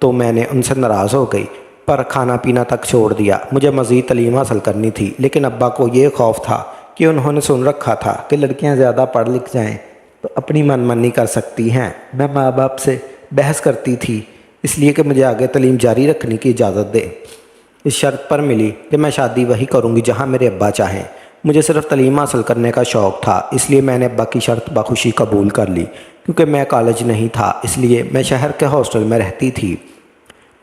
تو میں نے ان سے ناراض ہو گئی، پر کھانا پینا تک چھوڑ دیا۔ مجھے مزید تعلیم حاصل کرنی تھی، لیکن ابا کو یہ خوف تھا کہ انہوں نے سن رکھا تھا کہ لڑکیاں زیادہ پڑھ لکھ جائیں تو اپنی من مانی کر سکتی ہیں۔ میں ماں باپ سے بحث کرتی تھی اس لیے کہ مجھے آگے تعلیم جاری رکھنے کی اجازت دے۔ اس شرط پر ملی کہ میں شادی وہی کروں گی جہاں میرے ابا چاہیں۔ مجھے صرف تعلیم حاصل کرنے کا شوق تھا، اس لیے میں نے ابا کی شرط بخوشی قبول کر لی۔ کیونکہ میں کالج نہیں تھا اس لیے میں شہر کے ہاسٹل میں رہتی تھی۔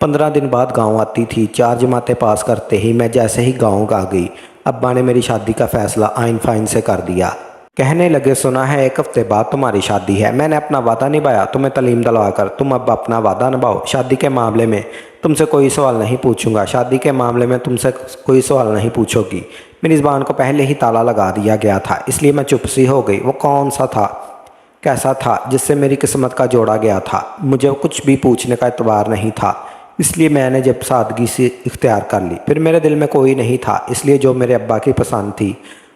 15 دن بعد گاؤں آتی تھی۔ 4 جماعتیں پاس کرتے ہی میں جیسے ہی گاؤں آ گئی، ابا نے میری شادی کا فیصلہ آئین فائن سے کر دیا۔ کہنے لگے سنا ہے 1 ہفتے بعد تمہاری شادی ہے۔ میں نے اپنا وعدہ نبھایا، تمہیں تعلیم دلوا کر تم اب اپنا وعدہ نبھاؤ۔ شادی کے معاملے میں تم سے کوئی سوال نہیں پوچھوں گا، شادی کے معاملے میں تم سے کوئی سوال نہیں پوچھو گی۔ میری زبان کو پہلے ہی تالا لگا دیا گیا تھا، اس لیے میں چپ سی ہو گئی۔ وہ کون سا تھا، کیسا تھا جس سے میری قسمت کا جوڑا گیا تھا؟ مجھے کچھ بھی پوچھنے کا اعتبار نہیں تھا، اس لیے میں نے جب سادگی سے اختیار کر لی۔ پھر میرے دل میں کوئی نہیں تھا، اس لیے جو میرے ابا کی پسند تھی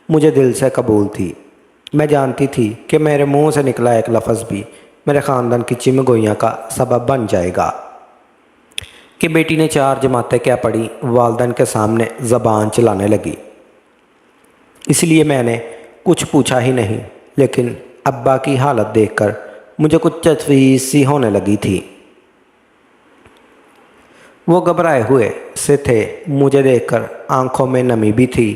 مجھے دل سے قبول تھی۔ میں جانتی تھی کہ میرے منہ سے نکلا ایک لفظ بھی میرے خاندان کی چم گوئیاں کا سبب بن جائے گا کہ بیٹی نے 4 جماعتیں کیا پڑھی، والدین کے سامنے زبان چلانے لگی۔ اس لیے میں نے کچھ پوچھا ہی نہیں، لیکن ابا کی حالت دیکھ کر مجھے کچھ تشویش سی ہونے لگی تھی۔ وہ گھبرائے ہوئے سے تھے، مجھے دیکھ کر آنکھوں میں نمی بھی تھی۔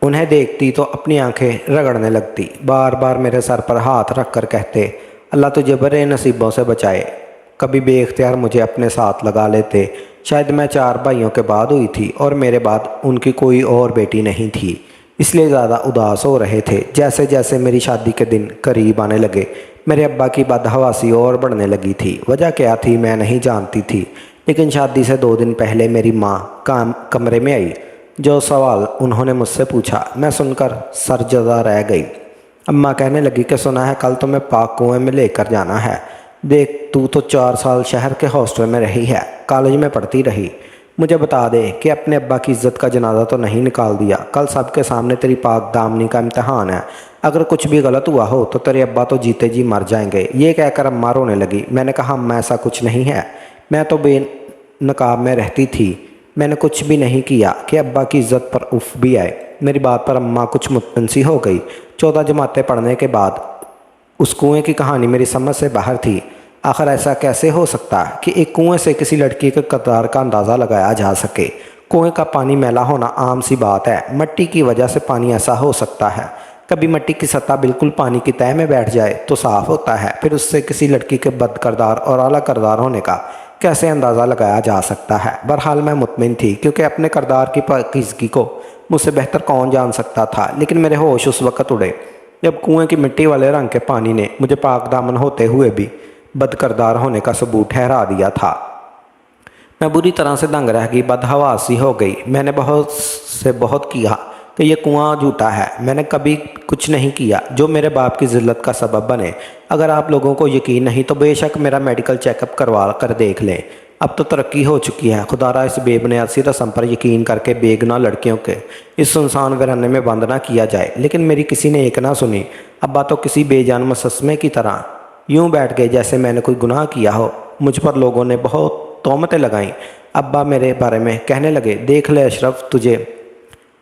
انہیں دیکھتی تو اپنی آنکھیں رگڑنے لگتی، بار بار میرے سر پر ہاتھ رکھ کر کہتے اللہ تجھے برے نصیبوں سے بچائے۔ کبھی بے اختیار مجھے اپنے ساتھ لگا لیتے۔ شاید میں 4 بھائیوں کے بعد ہوئی تھی اور میرے بعد ان کی کوئی اور بیٹی نہیں تھی، اس لیے زیادہ اداس ہو رہے تھے۔ جیسے جیسے میری شادی کے دن قریب آنے لگے میرے ابا کی بدحواسی اور بڑھنے لگی تھی۔ وجہ کیا تھی میں نہیں جانتی تھی، لیکن شادی سے 2 دن پہلے میری ماں کمرے میں آئی۔ جو سوال انہوں نے مجھ سے پوچھا میں سن کر سرجدہ رہ گئی۔ اماں کہنے لگی کہ سنا ہے کل تمہیں پاک کنویں میں لے کر جانا ہے۔ دیکھ تو 4 سال شہر کے ہاسٹل میں رہی ہے، کالج میں پڑھتی رہی، مجھے بتا دے کہ اپنے ابا کی عزت کا جنازہ تو نہیں نکال دیا۔ کل سب کے سامنے تیری پاک دامنی کا امتحان ہے، اگر کچھ بھی غلط ہوا ہو تو تیرے ابا تو جیتے جی مر جائیں گے۔ یہ کہہ کر اماں رونے لگی۔ میں نے کہا اماں ایسا کچھ نہیں ہے، میں تو بے نقاب میں رہتی تھی، میں نے کچھ بھی نہیں کیا کہ ابا کی عزت پر اف بھی آئے۔ میری بات پر اماں کچھ مطمئن سی ہو گئی۔ 14 جماعتیں پڑھنے کے بعد اس کنویں کی کہانی میری سمجھ سے باہر تھی۔ آخر ایسا کیسے ہو سکتا کہ ایک کنویں سے کسی لڑکی کے کردار کا اندازہ لگایا جا سکے؟ کنویں کا پانی میلا ہونا عام سی بات ہے، مٹی کی وجہ سے پانی ایسا ہو سکتا ہے۔ کبھی مٹی کی سطح بالکل پانی کی تہہ میں بیٹھ جائے تو صاف ہوتا ہے، پھر اس سے کسی لڑکی کے بد کردار اور اعلیٰ کردار ہونے کا کیسے اندازہ لگایا جا سکتا ہے؟ بہرحال میں مطمئن تھی کیونکہ اپنے کردار کی پاکیزگی کو مجھ سے بہتر کون جان سکتا تھا۔ لیکن میرے ہوش اس وقت اڑے جب کنویں کی مٹی والے رنگ کے پانی نے مجھے پاک دامن ہوتے ہوئے بھی بد کردار ہونے کا ثبوت ٹھہرا دیا تھا۔ میں بری طرح سے دنگ رہ گئی، بدحواسی ہو گئی۔ میں نے بہت کیا کہ یہ کنواں جھوٹا ہے، میں نے کبھی کچھ نہیں کیا جو میرے باپ کی ذلت کا سبب بنے۔ اگر آپ لوگوں کو یقین نہیں تو بے شک میرا میڈیکل چیک اپ کروا کر دیکھ لیں، اب تو ترقی ہو چکی ہے۔ خدا را اس بے بنیادی رسم پر یقین کر کے بے گناہ لڑکیوں کے اس سنسان ویرانے میں بند نہ کیا جائے۔ لیکن میری کسی نے ایک نہ سنی۔ ابا تو کسی بے جان مجسمے کی طرح یوں بیٹھ گئے جیسے میں نے کوئی گناہ کیا ہو۔ مجھ پر لوگوں نے بہت تہمتیں لگائیں۔ ابا میرے بارے میں کہنے لگے دیکھ لے اشرف، تجھے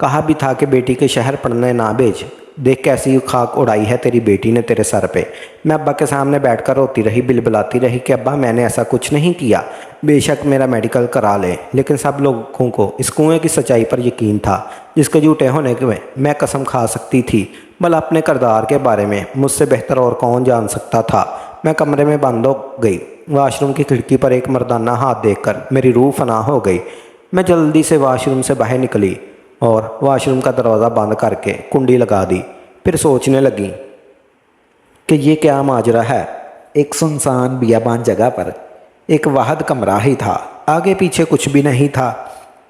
کہا بھی تھا کہ بیٹی کے شہر پڑھنے نہ بھیج، دیکھ کیسی خاک اڑائی ہے تیری بیٹی نے تیرے سر پہ۔ میں ابا کے سامنے بیٹھ کر روتی رہی، بلبلاتی رہی کہ ابا میں نے ایسا کچھ نہیں کیا، بے شک میرا میڈیکل کرا لے۔ لیکن سب لوگوں کو اس کنویں کی سچائی پر یقین تھا جس کے جھوٹے ہونے کے میں قسم کھا سکتی تھی، بھلا اپنے کردار کے بارے میں مجھ سے بہتر اور کون جان سکتا تھا۔ میں کمرے میں بند ہو گئی۔ واش روم کی کھڑکی پر ایک مردانہ ہاتھ دیکھ کر میری روح فنا ہو گئی۔ میں جلدی سے واش روم سے باہر نکلی اور واش روم کا دروازہ بند کر کے کنڈی لگا دی۔ پھر سوچنے لگی کہ یہ کیا ماجرا ہے۔ ایک سنسان بیابان جگہ پر ایک واحد کمرہ ہی تھا، آگے پیچھے کچھ بھی نہیں تھا۔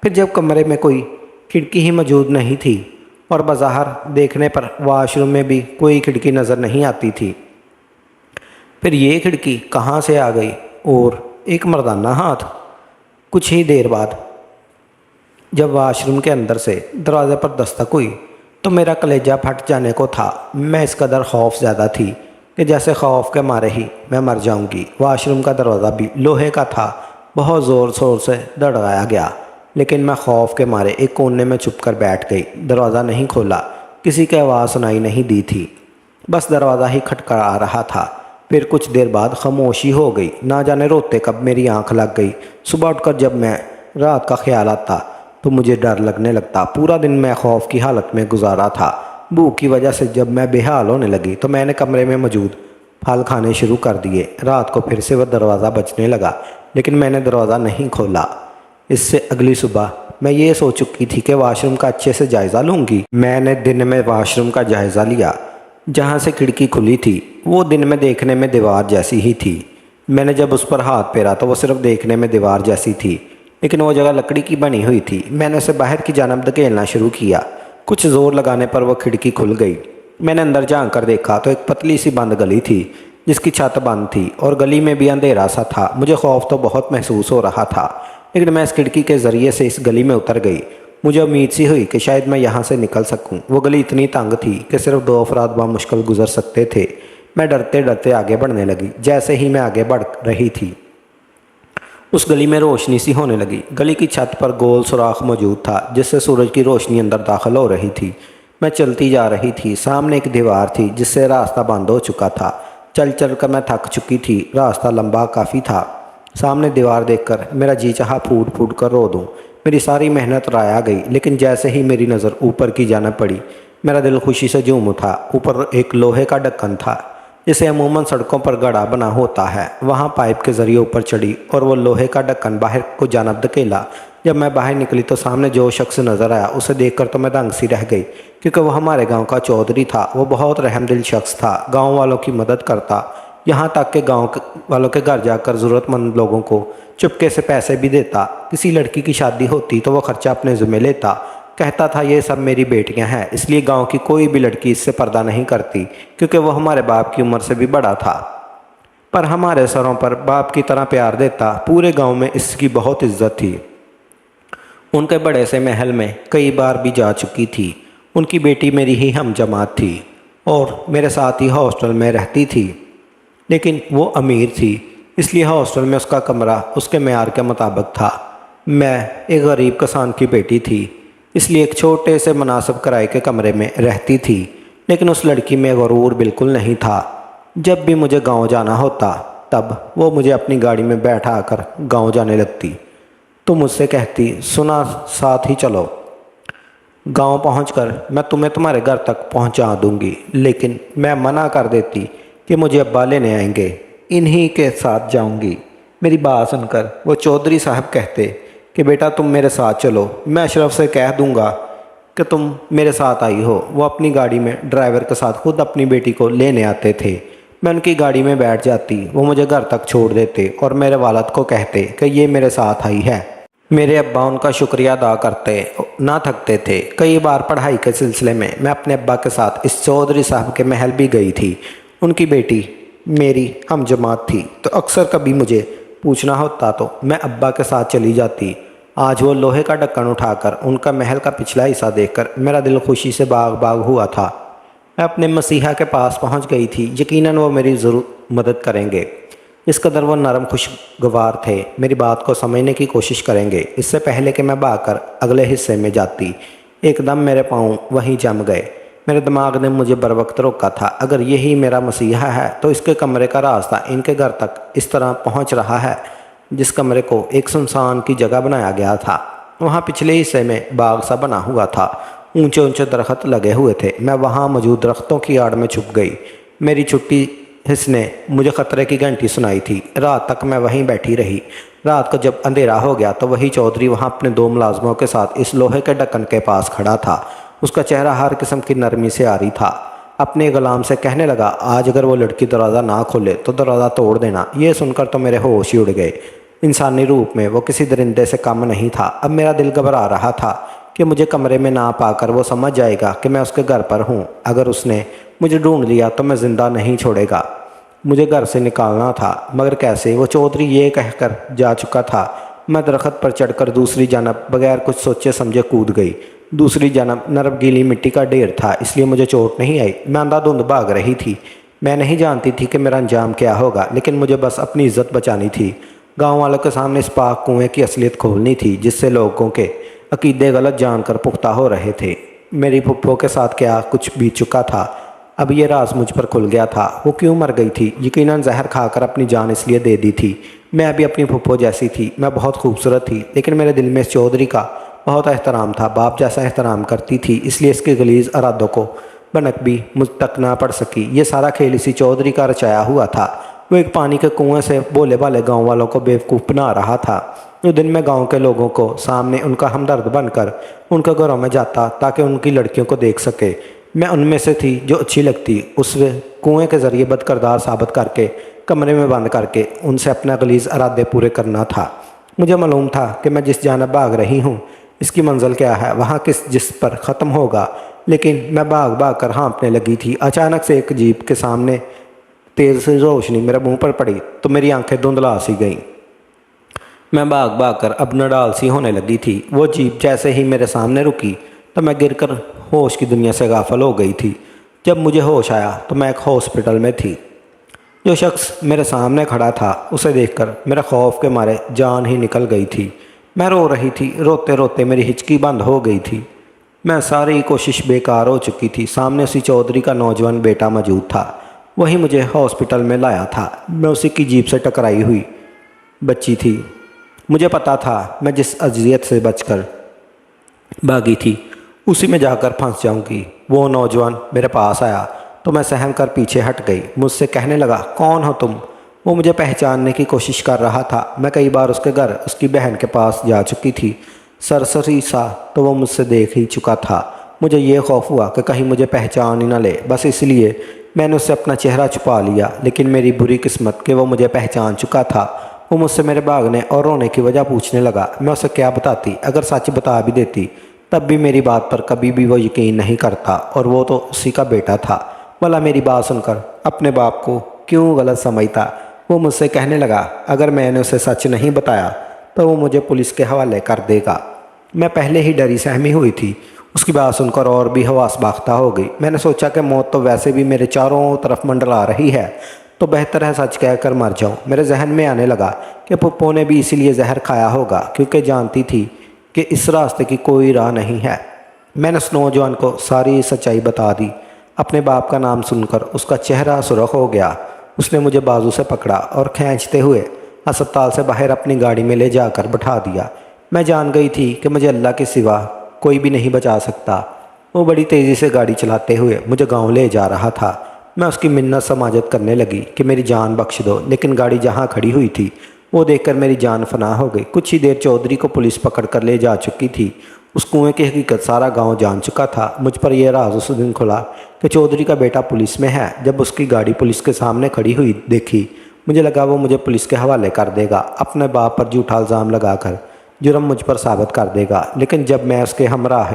پھر جب کمرے میں کوئی کھڑکی ہی موجود نہیں تھی اور بظاہر دیکھنے پر واش روم میں بھی کوئی کھڑکی نظر نہیں آتی تھی، پھر یہ کھڑکی کہاں سے آ گئی اور ایک مردانہ ہاتھ؟ کچھ ہی دیر بعد جب واش روم کے اندر سے دروازے پر دستک ہوئی تو میرا کلیجہ پھٹ جانے کو تھا۔ میں اس قدر خوف زیادہ تھی کہ جیسے خوف کے مارے ہی میں مر جاؤں گی۔ واش روم کا دروازہ بھی لوہے کا تھا، بہت زور شور سے دھڑکایا گیا، لیکن میں خوف کے مارے ایک کونے میں چھپ کر بیٹھ گئی۔ دروازہ نہیں کھولا، کسی کی آواز سنائی نہیں دی تھی، بس دروازہ ہی کھٹکھٹا رہا تھا۔ پھر کچھ دیر بعد خاموشی ہو گئی، نہ جانے روتے کب میری آنکھ لگ گئی۔ صبح اٹھ کر جب میں رات کا خیال آتا تو مجھے ڈر لگنے لگتا۔ پورا دن میں خوف کی حالت میں گزارا تھا۔ بھوک کی وجہ سے جب میں بے حال ہونے لگی تو میں نے کمرے میں موجود پھل کھانے شروع کر دیے۔ رات کو پھر سے وہ دروازہ بجنے لگا، لیکن میں نے دروازہ نہیں کھولا۔ اس سے اگلی صبح میں یہ سوچ چکی تھی کہ واش روم کا اچھے سے جائزہ لوں گی۔ میں نے دن میں واش روم کا جائزہ لیا، جہاں سے کھڑکی کھلی تھی وہ دن میں دیکھنے میں دیوار جیسی ہی تھی۔ میں نے جب اس پر ہاتھ پھیرا تو وہ صرف دیکھنے میں دیوار جیسی تھی، لیکن وہ جگہ لکڑی کی بنی ہوئی تھی۔ میں نے اسے باہر کی جانب دھکیلنا شروع کیا، کچھ زور لگانے پر وہ کھڑکی کھل گئی۔ میں نے اندر جھانک کر دیکھا تو ایک پتلی سی بند گلی تھی جس کی چھت بند تھی اور گلی میں بھی اندھیرا سا تھا۔ مجھے خوف تو بہت محسوس ہو رہا تھا، لیکن میں اس کھڑکی کے ذریعے سے اس گلی میں اتر گئی۔ مجھے امید سی ہوئی کہ شاید میں یہاں سے نکل سکوں۔ وہ گلی اتنی تنگ تھی کہ صرف 2 افراد بامشکل گزر سکتے تھے۔ میں ڈرتے ڈرتے آگے بڑھنے لگی۔ جیسے ہی میں آگے بڑھ رہی تھی اس گلی میں روشنی سی ہونے لگی۔ گلی کی چھت پر گول سوراخ موجود تھا جس سے سورج کی روشنی اندر داخل ہو رہی تھی۔ میں چلتی جا رہی تھی، سامنے ایک دیوار تھی جس سے راستہ بند ہو چکا تھا۔ چل چل کر میں تھک چکی تھی، راستہ لمبا کافی تھا۔ سامنے دیوار دیکھ کر میرا جی چاہا پھوٹ پھوٹ کر رو دوں۔ میری ساری محنت رایا گئی، لیکن جیسے ہی میری نظر اوپر کی جانب پڑی میرا دل خوشی سے جھوم اٹھا۔ اوپر ایک لوہے کا ڈھکن تھا جسے عموماً سڑکوں پر گڑھا بنا ہوتا ہے، وہاں پائپ کے ذریعے اوپر چڑھی اور وہ لوہے کا ڈھکن باہر کو جانب دھکیلا۔ جب میں باہر نکلی تو سامنے جو شخص نظر آیا اسے دیکھ کر تو میں دنگ سی رہ گئی، کیونکہ وہ ہمارے گاؤں کا چودھری تھا۔ وہ بہت رحم دل شخص تھا، گاؤں والوں کی مدد کرتا، یہاں تک کہ گاؤں والوں کے گھر جا کر ضرورت مند لوگوں کو چپکے سے پیسے بھی دیتا۔ کسی لڑکی کی شادی ہوتی تو وہ خرچہ اپنے ذمہ لیتا، کہتا تھا یہ سب میری بیٹیاں ہیں، اس لیے گاؤں کی کوئی بھی لڑکی اس سے پردہ نہیں کرتی، کیونکہ وہ ہمارے باپ کی عمر سے بھی بڑا تھا، پر ہمارے سروں پر باپ کی طرح پیار دیتا۔ پورے گاؤں میں اس کی بہت عزت تھی۔ ان کے بڑے سے محل میں کئی بار بھی جا چکی تھی۔ ان کی بیٹی میری ہی ہم جماعت تھی اور میرے ساتھ ہی ہاسٹل میں رہتی تھی، لیکن وہ امیر تھی، اس لیے ہاسٹل میں اس کا کمرہ اس کے معیار کے مطابق تھا۔ میں ایک غریب کسان کی بیٹی تھی، اس لیے ایک چھوٹے سے مناسب کرائے کے کمرے میں رہتی تھی، لیکن اس لڑکی میں غرور بالکل نہیں تھا۔ جب بھی مجھے گاؤں جانا ہوتا تب وہ مجھے اپنی گاڑی میں بیٹھا کر گاؤں جانے لگتی تو مجھ سے کہتی، سنا ساتھ ہی چلو، گاؤں پہنچ کر میں تمہیں تمہارے گھر تک پہنچا دوں گی، لیکن میں منع کر دیتی کہ مجھے ابا لینے آئیں گے، انہی کے ساتھ جاؤں گی۔ میری بات سن کر وہ چودھری صاحب کہتے کہ بیٹا تم میرے ساتھ چلو، میں اشرف سے کہہ دوں گا کہ تم میرے ساتھ آئی ہو۔ وہ اپنی گاڑی میں ڈرائیور کے ساتھ خود اپنی بیٹی کو لینے آتے تھے۔ میں ان کی گاڑی میں بیٹھ جاتی، وہ مجھے گھر تک چھوڑ دیتے اور میرے والد کو کہتے کہ یہ میرے ساتھ آئی ہے۔ میرے ابا ان کا شکریہ ادا کرتے نہ تھکتے تھے۔ کئی بار پڑھائی کے سلسلے میں اپنے ابا کے ساتھ اس چودھری صاحب کے محل بھی گئی تھی۔ ان کی بیٹی میری ہم جماعت تھی تو اکثر کبھی مجھے پوچھنا ہوتا تو میں ابا کے ساتھ چلی جاتی۔ آج وہ لوہے کا ڈھکن اٹھا کر ان کا محل کا پچھلا حصہ دیکھ کر میرا دل خوشی سے باغ باغ ہوا تھا۔ میں اپنے مسیحا کے پاس پہنچ گئی تھی، یقیناً وہ میری ضرور مدد کریں گے، اس قدر وہ نرم خوشگوار تھے، میری بات کو سمجھنے کی کوشش کریں گے۔ اس سے پہلے کہ میں بھاگ کر اگلے حصے میں جاتی، ایک دم میرے پاؤں وہیں جم گئے۔ میرے دماغ نے مجھے بر وقت روکا تھا، اگر یہی میرا مسیحا ہے تو اس کے کمرے کا راستہ ان کے گھر تک اس طرح پہنچ رہا ہے۔ جس کمرے کو ایک سنسان کی جگہ بنایا گیا تھا، وہاں پچھلے حصے میں باغ سا بنا ہوا تھا، اونچے اونچے درخت لگے ہوئے تھے۔ میں وہاں موجود درختوں کی آڑ میں چھپ گئی۔ میری چھٹی حص نے مجھے خطرے کی گھنٹی سنائی تھی۔ رات تک میں وہیں بیٹھی رہی۔ رات کو جب اندھیرا ہو گیا تو وہی چودھری وہاں اپنے 2 ملازموں کے ساتھ اس لوہے کے ڈھکن کے پاس کھڑا تھا۔ اس کا چہرہ ہر قسم کی نرمی سے عاری تھا۔ اپنے غلام سے کہنے لگا، آج اگر وہ لڑکی دروازہ نہ کھولے تو دروازہ توڑ دینا۔ یہ سن کر تو میرے ہوش ہی اڑ گئے۔ انسانی روپ میں وہ کسی درندے سے کم نہیں تھا۔ اب میرا دل گھبرا رہا تھا کہ مجھے کمرے میں نہ پا کر وہ سمجھ جائے گا کہ میں اس کے گھر پر ہوں۔ اگر اس نے مجھے ڈھونڈ لیا تو میں زندہ نہیں چھوڑے گا۔ مجھے گھر سے نکالنا تھا، مگر کیسے؟ وہ چودھری یہ کہہ کر جا چکا تھا۔ میں درخت پر چڑھ کر دوسری جانب بغیر کچھ سوچے سمجھے کود گئی۔ دوسری جانب نرم گیلی مٹی کا ڈھیر تھا، اس لیے مجھے چوٹ نہیں آئی۔ میں اندھا دھند بھاگ رہی تھی۔ میں نہیں جانتی تھی کہ میرا انجام کیا ہوگا، لیکن مجھے بس اپنی عزت بچانی تھی۔ گاؤں والوں کے سامنے اس پاک کنویں کی اصلیت کھولنی تھی جس سے لوگوں کے عقیدے غلط جان کر پختہ ہو رہے تھے۔ میری پھپھو کے ساتھ کیا کچھ بیت چکا تھا، اب یہ راز مجھ پر کھل گیا تھا۔ وہ کیوں مر گئی تھی؟ یقیناً زہر کھا کر اپنی جان اس لیے دے دی تھی۔ میں بھی اپنی پھپھو جیسی تھی، میں بہت خوبصورت تھی، لیکن میرے دل میں اس چودھری کا بہت احترام تھا۔ باپ جیسا احترام کرتی تھی، اس لیے اس کے غلیظ ارادوں کو بھنک بھی مجھ تک نہ پڑ سکی۔ یہ سارا کھیل اسی چودھری کا رچایا ہوا تھا۔ وہ ایک پانی کے کنویں سے بولے بالے گاؤں والوں کو بیوقوف بنا رہا تھا۔ جو دن میں گاؤں کے لوگوں کو سامنے ان کا ہمدرد بن کر ان کے گھروں میں جاتا تاکہ ان کی لڑکیوں کو دیکھ سکے، میں ان میں سے تھی جو اچھی لگتی۔ اس کنویں کے ذریعے بد کردار ثابت کر کے کمرے میں بند کر کے ان سے اپنا غلیظ ارادے پورے کرنا تھا۔ مجھے معلوم تھا کہ میں جس جانب بھاگ رہی ہوں اس کی منزل کیا ہے، وہاں کس جس پر ختم ہوگا، لیکن میں بھاگ بھاگ کر ہانپنے لگی تھی۔ اچانک سے ایک جیپ کے سامنے تیز سے روشنی میرے منہ پر پڑی تو میری آنکھیں دھندلا سی گئیں۔ میں بھاگ بھاگ کر اب نڈال سی ہونے لگی تھی۔ وہ جیپ جیسے ہی میرے سامنے رکی تو میں گر کر ہوش کی دنیا سے غافل ہو گئی تھی۔ جب مجھے ہوش آیا تو میں ایک ہاسپٹل میں تھی۔ جو شخص میرے سامنے کھڑا تھا اسے دیکھ کر میرے خوف کے مارے جان ہی نکل گئی تھی۔ میں رو رہی تھی، روتے روتے میری ہچکی بند ہو گئی تھی۔ میں ساری کوشش بیکار ہو چکی تھی۔ سامنے اسی چودھری کا نوجوان بیٹا موجود تھا، وہی مجھے ہاسپٹل میں لایا تھا۔ میں اسی کی جیپ سے ٹکرائی ہوئی بچی تھی۔ مجھے پتا تھا میں جس اذیت سے بچ کر بھاگی تھی اسی میں جا کر پھنس جاؤں گی۔ وہ نوجوان میرے پاس آیا تو میں سہم کر پیچھے ہٹ گئی۔ مجھ سے کہنے لگا، کون ہو تم؟ وہ مجھے پہچاننے کی کوشش کر رہا تھا۔ میں کئی بار اس کے گھر اس کی بہن کے پاس جا چکی تھی۔ سرسری سا تو وہ مجھ سے دیکھ ہی چکا تھا۔ مجھے یہ خوف ہوا کہ کہیں مجھے پہچان ہی نہ لے، بس اس لیے میں نے اس سے اپنا چہرہ چھپا لیا۔ لیکن میری بری قسمت کہ وہ مجھے پہچان چکا تھا۔ وہ مجھ سے میرے بھاگنے اور رونے کی وجہ پوچھنے لگا۔ میں اسے کیا بتاتی؟ اگر سچ بتا بھی دیتی تب بھی میری بات پر کبھی بھی وہ یقین نہیں کرتا، اور وہ تو اسی کا بیٹا تھا۔ بھلا میری بات سن کر اپنے باپ کو کیوں غلط سمجھتا؟ وہ مجھ سے کہنے لگا، اگر میں نے اسے سچ نہیں بتایا تو وہ مجھے پولیس کے حوالے کر دے گا۔ میں پہلے ہی ڈری سہمی ہوئی تھی۔ اس کی بات سن کر اور بھی حواس باختہ ہو گئی۔ میں نے سوچا کہ موت تو ویسے بھی میرے چاروں طرف منڈلا رہی ہے، تو بہتر ہے سچ کہہ کر مر جاؤں۔ میرے ذہن میں آنے لگا کہ پھپھو نے بھی اسی لیے زہر کھایا ہوگا، کیونکہ جانتی تھی کہ اس راستے کی کوئی راہ نہیں ہے۔ میں نے اس نوجوان کو ساری سچائی بتا دی۔ اپنے باپ کا نام سن کر اس کا چہرہ سرخ ہو گیا۔ اس نے مجھے بازو سے پکڑا اور کھینچتے ہوئے ہسپتال سے باہر اپنی گاڑی میں لے جا کر بٹھا دیا۔ میں جان گئی تھی کہ مجھے اللہ کے سوا کوئی بھی نہیں بچا سکتا۔ وہ بڑی تیزی سے گاڑی چلاتے ہوئے مجھے گاؤں لے جا رہا تھا۔ میں اس کی منت سماجت کرنے لگی کہ میری جان بخش دو، لیکن گاڑی جہاں کھڑی ہوئی تھی وہ دیکھ کر میری جان فنا ہو گئی۔ کچھ ہی دیر چودھری کو پولیس پکڑ کر لے جا چکی تھی۔ اس کنویں کی حقیقت سارا گاؤں جان چکا تھا۔ مجھ پر یہ راز اس دن کھلا کہ چودھری کا بیٹا پولیس میں ہے۔ جب اس کی گاڑی پولیس کے سامنے کھڑی ہوئی دیکھی، مجھے لگا وہ مجھے پولیس کے حوالے کر دے گا، اپنے باپ پر جھوٹا الزام لگا کر جرم مجھ پر ثابت کر دے گا۔ لیکن جب میں اس کے ہمراہ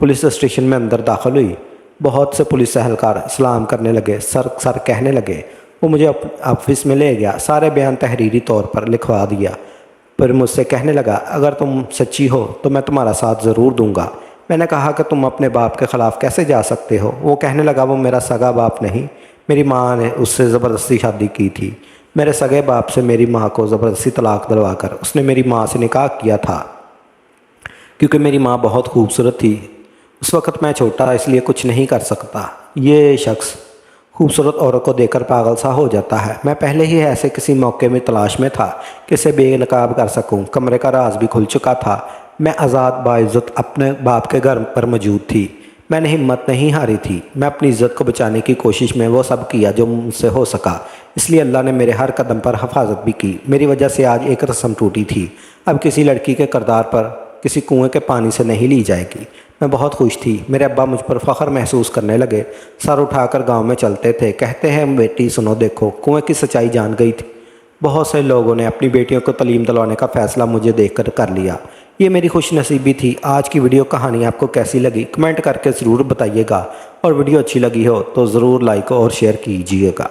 پولیس اسٹیشن میں اندر داخل ہوئی، بہت سے پولیس اہلکار سلام کرنے لگے، سر کہنے لگے۔ وہ مجھے آفس میں لے گیا، سارے بیان تحریری طور پر لکھوا دیا۔ پھر مجھ سے کہنے لگا، اگر تم سچی ہو تو میں تمہارا ساتھ ضرور دوں گا۔ میں نے کہا کہ تم اپنے باپ کے خلاف کیسے جا سکتے ہو؟ وہ کہنے لگا، وہ میرا سگا باپ نہیں، میری ماں نے اس سے زبردستی شادی کی تھی۔ میرے سگے باپ سے میری ماں کو زبردستی طلاق دلوا کر اس نے میری ماں سے نکاح کیا تھا، کیونکہ میری ماں بہت خوبصورت تھی۔ اس وقت میں چھوٹا اس لیے کچھ نہیں کر سکتا۔ یہ شخص خوبصورت عورت کو دیکھ کر پاگل سا ہو جاتا ہے۔ میں پہلے ہی ایسے کسی موقع میں تلاش میں تھا کہ اسے بے نقاب کر سکوں۔ کمرے کا راز بھی کھل چکا تھا۔ میں آزاد باعزت اپنے باپ کے گھر پر موجود تھی۔ میں نے ہمت نہیں ہاری تھی۔ میں اپنی عزت کو بچانے کی کوشش میں وہ سب کیا جو مجھ سے ہو سکا۔ اس لیے اللہ نے میرے ہر قدم پر حفاظت بھی کی۔ میری وجہ سے آج ایک رسم ٹوٹی تھی، اب کسی لڑکی کے کردار پر کسی کنویں کے پانی سے نہیں لی جائے گی۔ میں بہت خوش تھی۔ میرے ابا مجھ پر فخر محسوس کرنے لگے، سر اٹھا کر گاؤں میں چلتے تھے، کہتے ہیں، بیٹی سنو دیکھو، کنویں کی سچائی جان گئی تھی۔ بہت سے لوگوں نے اپنی بیٹیوں کو تعلیم دلوانے کا فیصلہ مجھے دیکھ کر لیا۔ یہ میری خوش نصیبی تھی۔ آج کی ویڈیو کہانی آپ کو کیسی لگی کمنٹ کر کے ضرور بتائیے گا، اور ویڈیو اچھی لگی ہو تو ضرور لائک اور شیئر کیجیے گا۔